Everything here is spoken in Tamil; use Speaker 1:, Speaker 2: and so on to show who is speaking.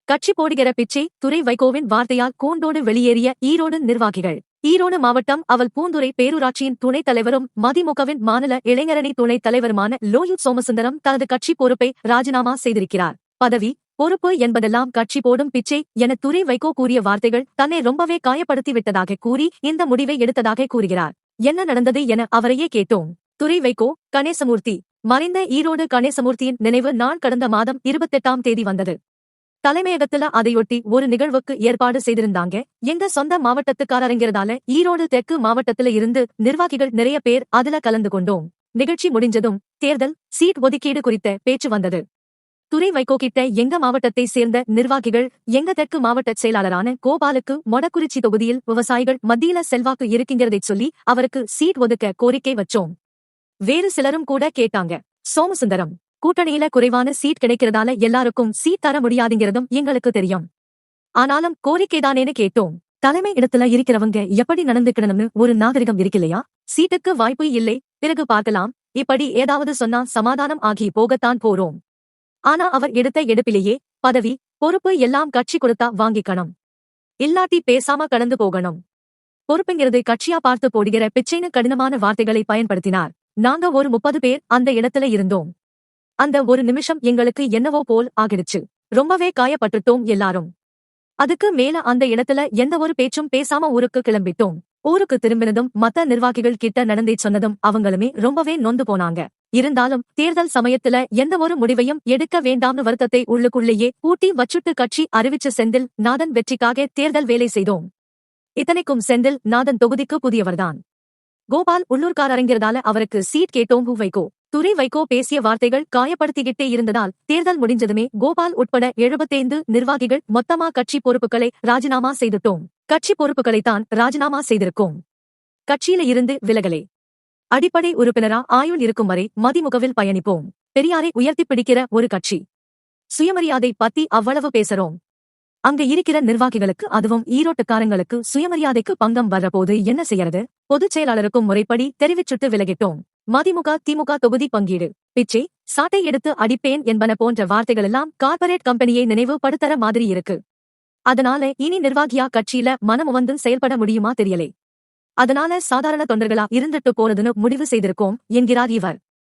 Speaker 1: கட்சி போடுகிற பிச்சை துரை வைகோவின் வார்த்தையால் கூண்டோடு வெளியேறிய ஈரோடு நிர்வாகிகள். ஈரோடு மாவட்டம் அவல் பூந்துறை பேரூராட்சியின் துணைத் தலைவரும் மதிமுகவின் மாநில இளைஞரணி துணைத் தலைவருமான லோயு சோமசுந்தரம் தனது கட்சி பொறுப்பை ராஜினாமா செய்திருக்கிறார். பதவி பொறுப்பு என்பதெல்லாம் கட்சி போடும் பிச்சை என துரை வைகோ கூறிய வார்த்தைகள் தன்னை ரொம்பவே காயப்படுத்திவிட்டதாக கூறி இந்த முடிவை எடுத்ததாக கூறுகிறார். என்ன நடந்தது என அவரையே கேட்டோம். துரை வைகோ: கணேசமூர்த்தி. மறைந்த ஈரோடு கணேசமூர்த்தியின் நினைவு நாள் கடந்த மாதம் 28ஆம் தேதி வந்தது. தலைமையகத்துல அதையொட்டி ஒரு நிகழ்வுக்கு ஏற்பாடு செய்திருந்தாங்க. எங்க சொந்த மாவட்டத்துக்காரங்கிறதால ஈரோடு தெற்கு மாவட்டத்துல இருந்து நிர்வாகிகள் நிறைய பேர் அதுல கலந்து கொண்டோம். நிகழ்ச்சி முடிஞ்சதும் தேர்தல் சீட் ஒதுக்கீடு குறித்த பேச்சு வந்தது. துரை வைகோ கிட்ட எங்க மாவட்டத்தை சேர்ந்த நிர்வாகிகள் எங்க தெற்கு மாவட்ட செயலாளரான கோபாலுக்கு மொடக்குறிச்சி தொகுதியில் விவசாயிகள் மத்தியில செல்வாக்கு இருக்குங்கிறதைச் சொல்லி அவருக்கு சீட் ஒதுக்க கோரிக்கை வச்சோம். வேறு சிலரும் கூட கேட்டாங்க. சோமசுந்தரம்: கூட்டணியில குறைவான சீட் கிடைக்கிறதால எல்லாருக்கும் சீட் தர முடியாதுங்கிறதும் எங்களுக்கு தெரியும். ஆனாலும் கோரிக்கைதானேன்னு கேட்டோம். தலைமை இடத்துல இருக்கிறவங்க எப்படி நடந்துக்கணும்னு ஒரு நாகரிகம் இருக்கில்லையா? சீட்டுக்கு வாய்ப்பு இல்லை, பிறகு பார்க்கலாம், இப்படி ஏதாவது சொன்னா சமாதானம் ஆகி போகத்தான் போறோம். ஆனா அவர் எடுத்த எடுப்பிலேயே பதவி பொறுப்பு எல்லாம் கட்சி கொடுத்தா வாங்கிக்கணும், இல்லாட்டி பேசாம கடந்து போகணும். பொறுப்புங்கிறது கட்சியா பார்த்து போடுகிற பிச்சைன்னு கடினமான வார்த்தைகளை பயன்படுத்தினார். நாங்க ஒரு 30 பேர் அந்த இடத்துல இருந்தோம். அந்த ஒரு நிமிஷம் எங்களுக்கு என்னவோ போல் ஆகிடுச்சு. ரொம்பவே காயப்பட்டுட்டோம் எல்லாரும். அதுக்கு மேல அந்த இடத்துல எந்த ஒரு பேச்சும் பேசாம ஊருக்கு கிளம்பிட்டோம். ஊருக்கு திரும்பினதும் மத்த நிர்வாகிகள் கிட்ட நடந்தே சொன்னதும் அவங்களுமே ரொம்பவே நொந்து போனாங்க. இருந்தாலும் தேர்தல் சமயத்துல எந்த ஒரு முடிவையும் எடுக்க வேண்டாம்னு வருத்தத்தை உள்ளுக்குள்ளேயே பூட்டி வச்சுட்டு கட்சி அறிவிச்ச செந்தில் நாதன் வெற்றிக்காக தேர்தல் வேலை செய்தோம். இத்தனைக்கும் செந்தில் நாதன் தொகுதிக்கு புதியவர்தான். கோபால் உள்ளூர்காரங்கிறதால அவருக்கு சீட் கேட்டோம். வைகோ துரை வைகோ பேசிய வார்த்தைகள் காயப்படுத்திக்கிட்டே இருந்ததால் தேர்தல் முடிஞ்சதுமே கோபால் உட்பட 75 நிர்வாகிகள் மொத்தமா கட்சி பொறுப்புகளை ராஜினாமா செய்துட்டோம். கட்சி பொறுப்புகளைத்தான் ராஜினாமா செய்திருக்கோம். கட்சியில இருந்து விலகலே. அடிப்படை உறுப்பினரா ஆயுள் இருக்கும் வரை மதிமுகவில் பயணிப்போம். பெரியாரை உயர்த்தி பிடிக்கிற ஒரு கட்சி. சுயமரியாதை பத்தி அவ்வளவு பேசுறோம். அங்க இருக்கிற நிர்வாகிகளுக்கு, அதுவும் ஈரோட்டுக்காரங்களுக்கு சுயமரியாதைக்கு பங்கம் வர்றபோது என்ன செய்யறது? பொதுச் செயலாளருக்கும் முறைப்படி தெரிவிச்சுட்டு விலகிட்டோம். மதிமுக திமுக தொகுதி பங்கீடு, பிச்சை, சாட்டை எடுத்து அடிப்பேன் என்பன போன்ற வார்த்தைகளெல்லாம் கார்ப்பரேட் கம்பெனியை நினைவுபடுத்துற மாதிரி இருக்கு. அதனால இனி நிர்வாகியா கட்சியில மனமுவந்து செயல்பட முடியுமா தெரியலே. அதனால சாதாரண தொண்டர்களா இருந்துட்டு போறதுன்னு முடிவு செய்திருக்கோம் என்கிறார் இவர்.